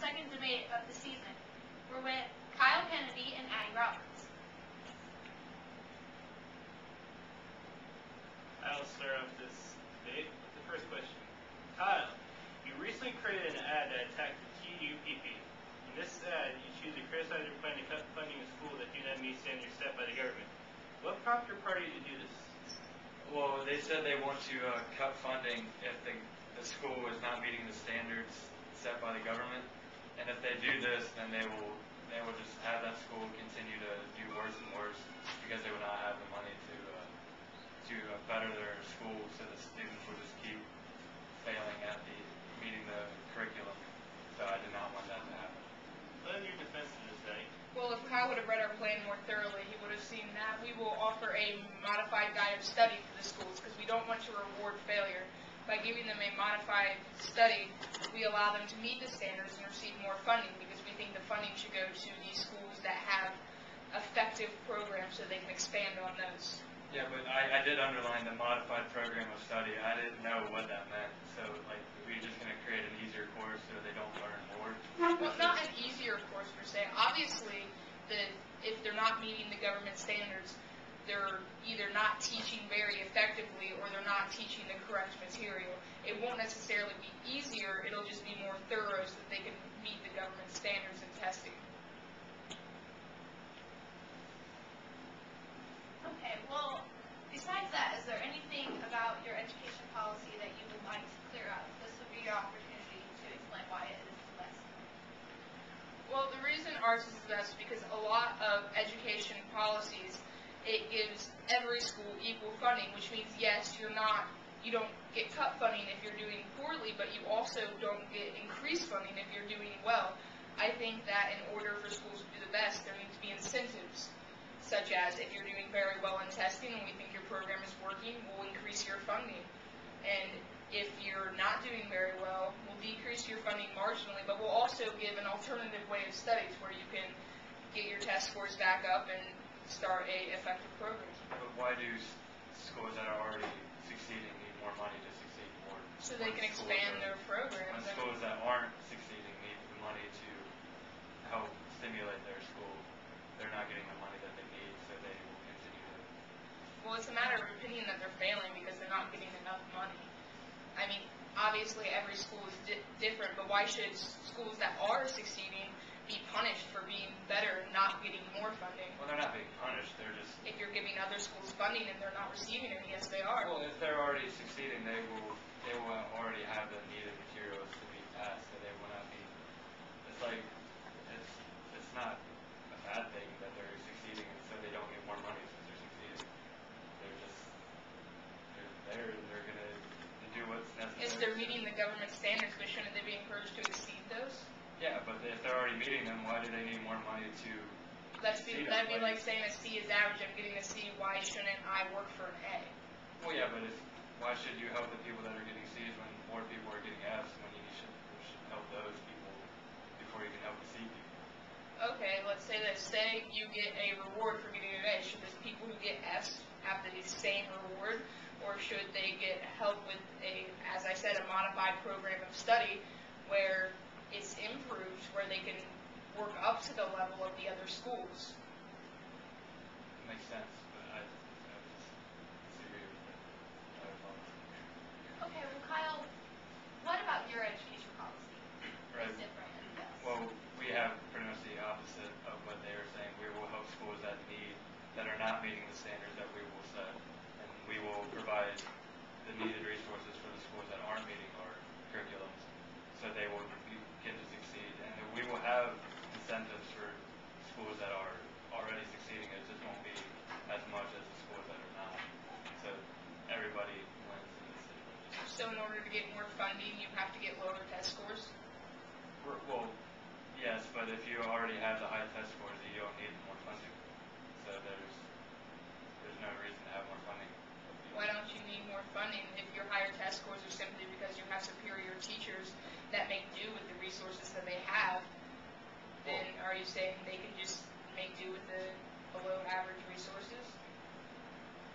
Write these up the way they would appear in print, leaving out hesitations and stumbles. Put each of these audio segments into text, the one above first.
second debate of the season. We're with Kyle Kennedy and Addie Roberts. I'll start off this debate with the first question. Kyle, you recently created an ad that attacked the TUPP. In this ad, you choose to criticize your plan to cut funding of schools that do not meet standards set by the government. What prompted your party to do this? Well, they said they want to cut funding if the school is not meeting the standards set by the government, and if they do this, then they will just have that school continue to do worse and worse because they will not have the money to better their school, so the students will just keep failing at meeting the curriculum. So I did not want that to happen. What is your defense of this, Addie? Well, if Kyle would have read our plan more thoroughly, he would have seen that we will offer a modified guide of study for the schools because we don't want to reward failure. By giving them a modified study, we allow them to meet the standards and receive more funding because we think the funding should go to these schools that have effective programs so they can expand on those. Yeah, but I did underline the modified program of study. I didn't know what that meant. So, like, we're just going to create an easier course so they don't learn more. Well, not an easier course per se. Obviously, if they're not meeting the government standards, they're either not teaching very effectively or they're not teaching the correct material. It won't necessarily be easier, it'll just be more thorough so that they can meet the government standards in testing. Okay, well, besides that, is there anything about your education policy that you would like to clear up? This would be your opportunity to explain why it is the best. Well, the reason ours is the best is because a lot of education policies, it gives every school equal funding, which means yes, you don't get cut funding if you're doing poorly, but you also don't get increased funding if you're doing well. I think that in order for schools to do the best, there need to be incentives, such as if you're doing very well in testing and we think your program is working, we'll increase your funding. And if you're not doing very well, we'll decrease your funding marginally, but we'll also give an alternative way of studies where you can get your test scores back up and start a effective program. But why do schools that are already succeeding need more money to succeed more? So they can expand their programs. When schools that aren't succeeding need the money to help stimulate their school, they're not getting the money that they need, so they will continue to. Well, it's a matter of opinion that they're failing because they're not getting enough money. I mean, obviously every school is different, but why should schools that are succeeding be punished for being better and not getting more funding? Well, they're not being punished. They're just. If you're giving other schools funding and they're not receiving it, yes, they are. Well, if they're already succeeding, they will already have the needed materials to be passed, so they will not be. It's like it's not a bad thing that they're succeeding, and so they don't get more money since they're succeeding. They're gonna do what's necessary. If they're meeting the government standards, but shouldn't they be encouraged to exceed those? Yeah, but if they're already meeting them, why do they need more money to? That'd be like saying a C is average. I'm getting a C. Why shouldn't I work for an A? Well, yeah, but why should you help the people that are getting C's when more people are getting F's when you should help those people before you can help the C people? Okay, let's say that. Say you get a reward for getting an A. Should the people who get F's have the same reward, or should they get help with as I said, a modified program of study where it's improved, where they can work up to the level of the other schools? It makes sense, but I just disagree with it. Okay, well, Kyle, what about your education policy? Right. It's different and the best. Well, we have pretty much the opposite of what they are saying. We will help schools that are not meeting the standards that we will set, and we will provide the needed resources for the schools that aren't meeting our curriculums, so they will get to succeed. And we will have incentives for schools that are already succeeding. It just won't be as much as the schools that are not. So everybody wins in this situation. So in order to get more funding, you have to get lower test scores? Well, yes, but if you already have the high test scores, you don't need more funding. So there's no reason to have more funding. Why don't you need more funding if your higher test scores are simply because you have superior teachers that make do with the resources that they have? Then are you saying they can just make do with the below average resources?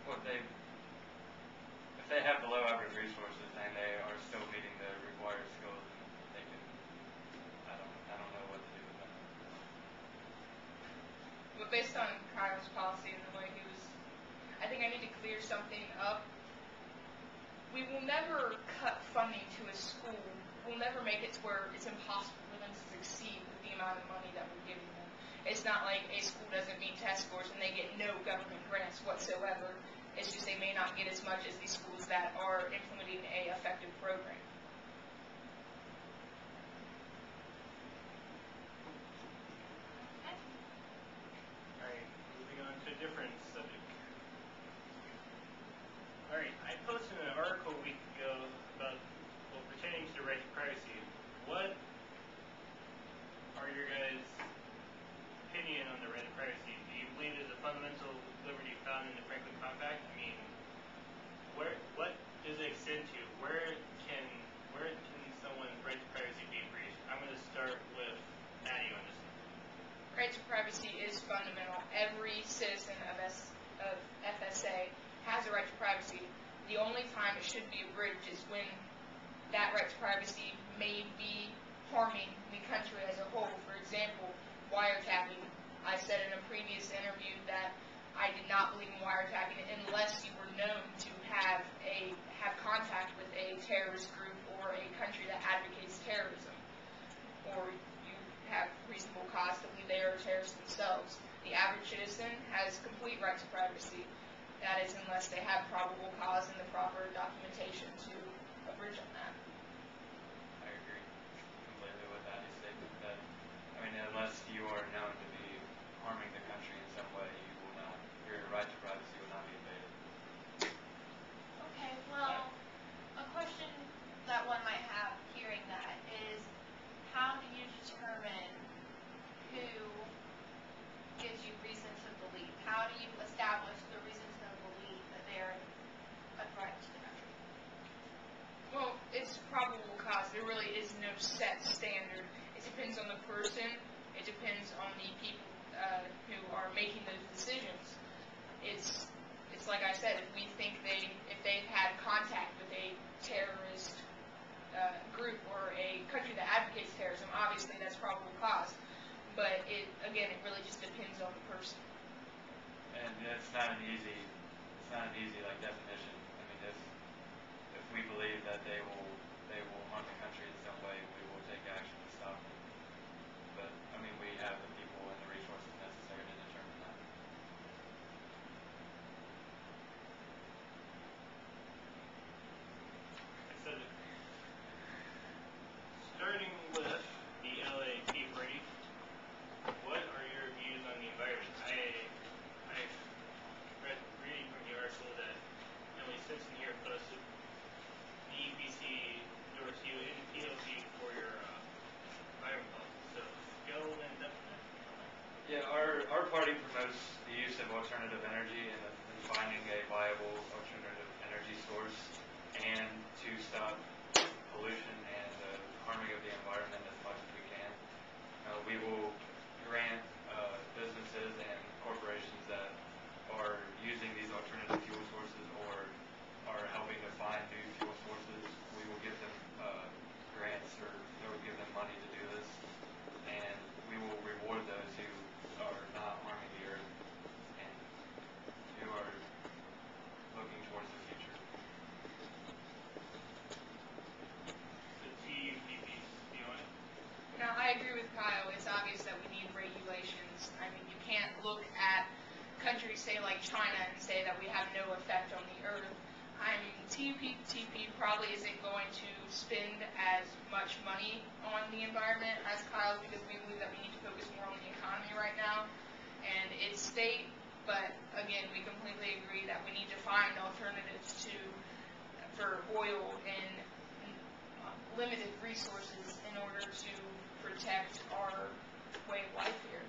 Well, if they have below average resources and they are still meeting the required skills, they can. I don't but based on Kyle's policy and the way he was, I think I need to clear something up. We will never cut funding to a school. We'll never make it to where it's impossible for them to succeed with the amount of money that we're giving them. It's not like a school doesn't meet test scores and they get no government grants whatsoever. It's just they may not get as much as these schools that are implementing a effective program. Okay. Alright, moving on to a different subject. Alright, I posted an article a week ago about, well, pertaining to the right to privacy. What are your guys' opinion on the right to privacy? Do you believe it's a fundamental liberty found in the Franklin Compact? I mean, what does it extend to? Where can someone's right to privacy be breached? I'm going to start with Maddie on this one. Right to privacy is fundamental. Every citizen of FSA has a right to privacy. The only time it should be abridged is when that right to privacy may be harming the country as a whole. For example, wiretapping. I said in a previous interview that I did not believe in wiretapping unless you were known to have contact with a terrorist group or a country that advocates terrorism, or you have reasonable cause to believe they are terrorists themselves. The average citizen has complete right to privacy. That is, unless they have probable cause and the proper documentation to abridge on that. I agree completely with Andy's statement that, I mean, unless you are known to be harming the country in some way, your right to privacy will not be invaded. Okay, well, a question that one might have hearing that is, how do you determine who gives you reason to believe? How do you establish the reason to believe that they're a threat to the country? Well, it's probable cause. There really is no set standard. It depends on the person. It depends on the people who are making those decisions. It's like I said, if we think if they've had contact with a terrorist group or a country that advocates terrorism, obviously that's probable cause. But it really just depends on the person. And it's not an easy like definition. I mean, if we believe that they will harm the country in some way, we will take action to stop them. But I mean, we have the people and the resources necessary to determine that. I said it. Starting with the LA Tea Party, what are your views on the environment? I read reading from the article that Emily Simpson here posted. The EPC endorsed you in PLC for your environment policy. So go in depth on that. Yeah, our party promotes the use of alternative energy and finding a viable alternative energy source, and to stop pollution and harming of the environment as much as we can. We will grant businesses and corporations that are using these alternative fuel sources or are helping to find new fuel sources. We will give them grants, or we'll give them money to do this, and we will reward those who are not harming the earth and who are looking towards the future. The TUPP, do you want it? Now, I agree with Kyle. It's obvious that we need regulations. I mean, you can't look at countries, say, like China, and say that we have no effect on the earth. I mean, TUPP probably isn't going to spend as much money on the environment as Kyle, because we believe that we need to focus more on the economy right now and its state. But again, we completely agree that we need to find alternatives for oil and limited resources in order to protect our way of life here.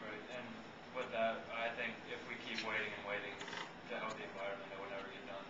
Right, and with that, I think if we keep waiting and waiting to help the environment, it will never get done.